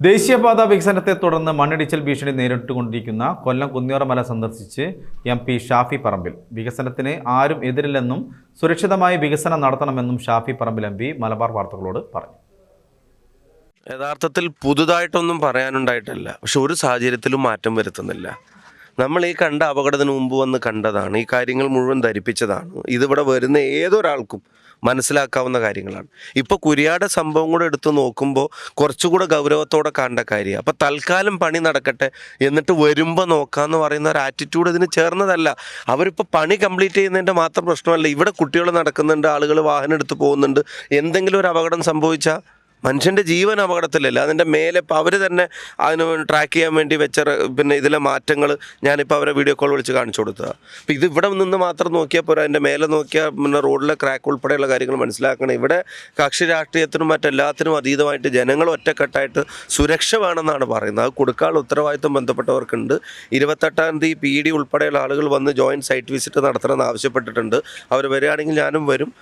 ദേശീയപാത വികസനത്തെ തുടർന്ന് മണ്ണിടിച്ചിൽ ഭീഷണി നേരിട്ടുകൊണ്ടിരിക്കുന്ന കൊല്ലം കുന്നിയോറമല സന്ദർശിച്ച് MP ഷാഫി പറമ്പിൽ. വികസനത്തിന് ആരും എതിരില്ലെന്നും സുരക്ഷിതമായി വികസനം നടത്തണമെന്നും ഷാഫി പറമ്പിൽ MP മലബാർ വാർത്തകളോട് പറഞ്ഞു. യഥാർത്ഥത്തിൽ പുതുതായിട്ടൊന്നും പറയാനുണ്ടായിട്ടില്ല. പക്ഷെ ഒരു സാഹചര്യത്തിലും മാറ്റം വരുത്തുന്നില്ല. നമ്മൾ ഈ കണ്ട അപകടത്തിന് മുമ്പ് വന്ന് കണ്ടതാണ്. ഈ കാര്യങ്ങൾ മുഴുവൻ ധരിപ്പിച്ചതാണ്. ഇതിവിടെ വരുന്ന ഏതൊരാൾക്കും മനസ്സിലാക്കാവുന്ന കാര്യങ്ങളാണ്. ഇപ്പോൾ കുരിയാട് സംഭവം കൂടെ എടുത്ത് നോക്കുമ്പോൾ കുറച്ചുകൂടെ ഗൗരവത്തോടെ കാണേണ്ട കാര്യമാണ്. അപ്പോൾ തൽക്കാലം പണി നടക്കട്ടെ, എന്നിട്ട് വരുമ്പോൾ നോക്കാമെന്ന് പറയുന്ന ഒരു ആറ്റിറ്റ്യൂഡ് ഇതിന് ചേർന്നതല്ല. അവരിപ്പോൾ പണി കംപ്ലീറ്റ് ചെയ്യുന്നതിൻ്റെ മാത്രം പ്രശ്നമല്ല. ഇവിടെ കുട്ടികൾ നടക്കുന്നുണ്ട്, ആളുകൾ വാഹനം എടുത്ത് പോകുന്നുണ്ട്. എന്തെങ്കിലും ഒരു അപകടം സംഭവിച്ചാൽ മനുഷ്യൻ്റെ ജീവൻ അപകടത്തിലല്ല. അതിൻ്റെ മേലെ ഇപ്പോൾ അവർ തന്നെ അതിന് ട്രാക്ക് ചെയ്യാൻ വേണ്ടി വെച്ച ഇതിലെ മാറ്റങ്ങൾ ഞാനിപ്പോൾ അവരെ വീഡിയോ കോൾ വിളിച്ച് കാണിച്ചു കൊടുത്തതാണ്. അപ്പോൾ ഇത് ഇവിടെ നിന്ന് മാത്രം നോക്കിയാൽ പോരാ, അതിൻ്റെ മേലെ നോക്കിയാൽ റോഡിലെ ക്രാക്ക് ഉൾപ്പെടെയുള്ള കാര്യങ്ങൾ മനസ്സിലാക്കണം. ഇവിടെ കക്ഷി രാഷ്ട്രീയത്തിനും മറ്റെല്ലാത്തിനും അതീതമായിട്ട് ജനങ്ങൾ ഒറ്റക്കെട്ടായിട്ട് സുരക്ഷ വേണമെന്നാണ് പറയുന്നത്. അത് കൊടുക്കാനുള്ള ഉത്തരവാദിത്വം ബന്ധപ്പെട്ടവർക്കുണ്ട്. 28-ാം തീയതി PD ഉൾപ്പെടെയുള്ള ആളുകൾ വന്ന് ജോയിൻറ്റ് സൈറ്റ് വിസിറ്റ് നടത്തണമെന്ന് ആവശ്യപ്പെട്ടിട്ടുണ്ട്. അവർ വരികയാണെങ്കിൽ ഞാനും വരും.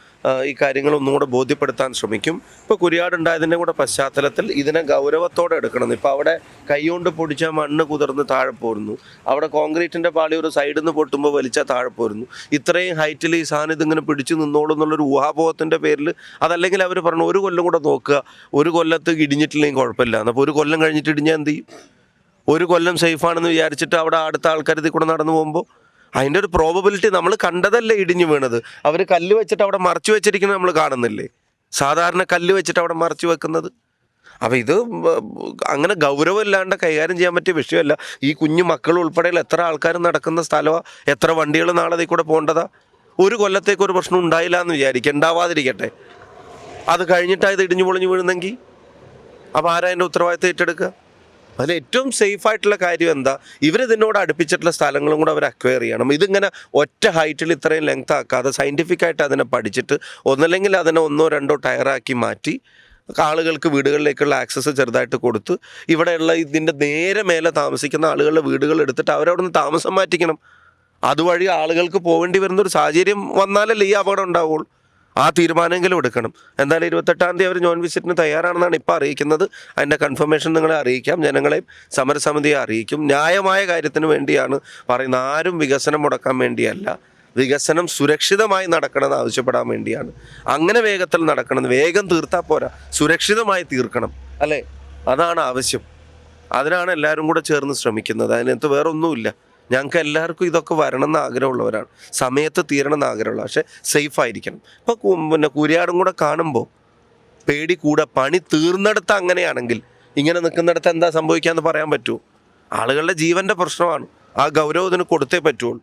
ഈ കാര്യങ്ങൾ ഒന്നുകൂടെ ബോധ്യപ്പെടുത്താൻ ശ്രമിക്കും. ഇപ്പോൾ കുരിയാടുണ്ടായതിൻ്റെ കൂടെ പശ്ചാത്തലത്തിൽ ഇതിനെ ഗൗരവത്തോടെ എടുക്കണം. ഇപ്പോൾ അവിടെ കൈകൊണ്ട് പൊടിച്ചാൽ മണ്ണ് കുതിർന്ന് താഴെ പോരുന്നു. അവിടെ കോൺക്രീറ്റിൻ്റെ പാളി ഒരു സൈഡിൽ നിന്ന് പൊട്ടുമ്പോൾ വലിച്ചാൽ താഴെ പോരുന്നു. ഇത്രയും ഹൈറ്റിൽ ഈ സാധനം ഇതിങ്ങനെ പിടിച്ചു നിന്നോളൂ എന്നുള്ളൊരു ഊഹാപോഹത്തിൻ്റെ പേരിൽ, അതല്ലെങ്കിൽ അവർ പറഞ്ഞു ഒരു കൊല്ലം കൂടെ നോക്കുക, ഒരു കൊല്ലത്ത് ഇടിഞ്ഞിട്ടില്ലെങ്കിൽ കുഴപ്പമില്ല. അപ്പോൾ ഒരു കൊല്ലം കഴിഞ്ഞിട്ട് ഇടിഞ്ഞാൽ എന്ത് ചെയ്യും? ഒരു കൊല്ലം സേഫാണെന്ന് വിചാരിച്ചിട്ട് അവിടെ അടുത്ത ആൾക്കാർ ഇതിൽ കൂടെ നടന്നു പോകുമ്പോൾ അതിൻ്റെ ഒരു പ്രോബബിലിറ്റി നമ്മൾ കണ്ടതല്ലേ ഇടിഞ്ഞു വീണത്. അവർ കല്ല് വെച്ചിട്ട് അവിടെ മറച്ചു വെച്ചിരിക്കുന്നത് നമ്മൾ കാണുന്നില്ലേ? സാധാരണ കല്ല് വെച്ചിട്ട് അവിടെ മറച്ചു വെക്കുന്നത്. അപ്പോൾ ഇത് അങ്ങനെ ഗൗരവമില്ലാണ്ട് കൈകാര്യം ചെയ്യാൻ പറ്റിയ വിഷയമല്ല. ഈ കുഞ്ഞു മക്കൾ ഉൾപ്പെടെയുള്ള എത്ര ആൾക്കാർ നടക്കുന്ന സ്ഥലമാണ്, എത്ര വണ്ടികൾ നാളെ അതിൽ കൂടെ പോകേണ്ടതാ. ഒരു കൊല്ലത്തേക്ക് ഒരു പ്രശ്നം ഉണ്ടായില്ല എന്ന് വിചാരിക്കുക, ഉണ്ടാവാതിരിക്കട്ടെ. അത് കഴിഞ്ഞിട്ടാണ് ഇത് ഇടിഞ്ഞു പൊളിഞ്ഞു വീഴുന്നെങ്കിൽ അപ്പോൾ ആരാ അതിൻ്റെ ഉത്തരവാദിത്തം ഏറ്റെടുക്കുക? അതിൽ ഏറ്റവും സേഫായിട്ടുള്ള കാര്യം എന്താ? ഇവരിതിനോട് അടുപ്പിച്ചിട്ടുള്ള സ്ഥലങ്ങളും കൂടെ അവർ അക്വയർ ചെയ്യണം. ഇതിങ്ങനെ ഒറ്റ ഹൈറ്റിൽ ഇത്രയും ലെങ്ത് ആക്കാതെ സയൻറ്റിഫിക്കായിട്ട് അതിനെ പഠിച്ചിട്ട് ഒന്നല്ലെങ്കിൽ അതിനെ 1-2 ടയറാക്കി മാറ്റി ആളുകൾക്ക് വീടുകളിലേക്കുള്ള ആക്സസ് ചെറുതായിട്ട് കൊടുത്ത് ഇവിടെയുള്ള ഇതിൻ്റെ നേരെ മേലെ താമസിക്കുന്ന ആളുകളുടെ വീടുകൾ എടുത്തിട്ട് അവരവിടെ നിന്ന് താമസം മാറ്റിക്കണം. അതുവഴി ആളുകൾക്ക് പോകേണ്ടി വരുന്നൊരു സാഹചര്യം വന്നാലല്ലേ ഈ അപകടം ഉണ്ടാവുള്ളൂ. ആ തീരുമാനമെങ്കിലും എടുക്കണം. എന്തായാലും 28-ാം തീയതി അവർ ജോയിൻ വിസിറ്റിന് തയ്യാറാണെന്നാണ് ഇപ്പോൾ അറിയിക്കുന്നത്. അതിൻ്റെ കൺഫർമേഷൻ നിങ്ങളെ അറിയിക്കാം, ജനങ്ങളെയും സമരസമിതിയെ അറിയിക്കും. ന്യായമായ കാര്യത്തിന് വേണ്ടിയാണ് പറയുന്നത്. ആരും വികസനം മുടക്കാൻ വേണ്ടിയല്ല, വികസനം സുരക്ഷിതമായി നടക്കണമെന്ന് ആവശ്യപ്പെടാൻ വേണ്ടിയാണ്. അങ്ങനെ വേഗത്തിൽ നടക്കണം. വേഗം തീർത്താൽ പോരാ, സുരക്ഷിതമായി തീർക്കണം, അല്ലേ? അതാണ് ആവശ്യം. അതിനാണ് എല്ലാവരും കൂടെ ചേർന്ന് ശ്രമിക്കുന്നത്. അതിനകത്ത് വേറെ ഒന്നുമില്ല. ഞങ്ങൾക്ക് എല്ലാവർക്കും ഇതൊക്കെ വരണമെന്ന് ആഗ്രഹമുള്ളവരാണ്, സമയത്ത് തീരണമെന്ന് ആഗ്രഹമുള്ള, പക്ഷേ സേഫായിരിക്കണം. ഇപ്പോൾ കുരിയാടും കൂടെ കാണുമ്പോൾ പേടി കൂടെ. പണി തീർന്നിടത്ത് അങ്ങനെയാണെങ്കിൽ ഇങ്ങനെ നിൽക്കുന്നിടത്ത് എന്താ സംഭവിക്കാമെന്ന് പറയാൻ പറ്റുമോ? ആളുകളുടെ ജീവൻ്റെ പ്രശ്നമാണ്. ആ ഗൗരവത്തിന് കൊടുത്തേ പറ്റുള്ളൂ.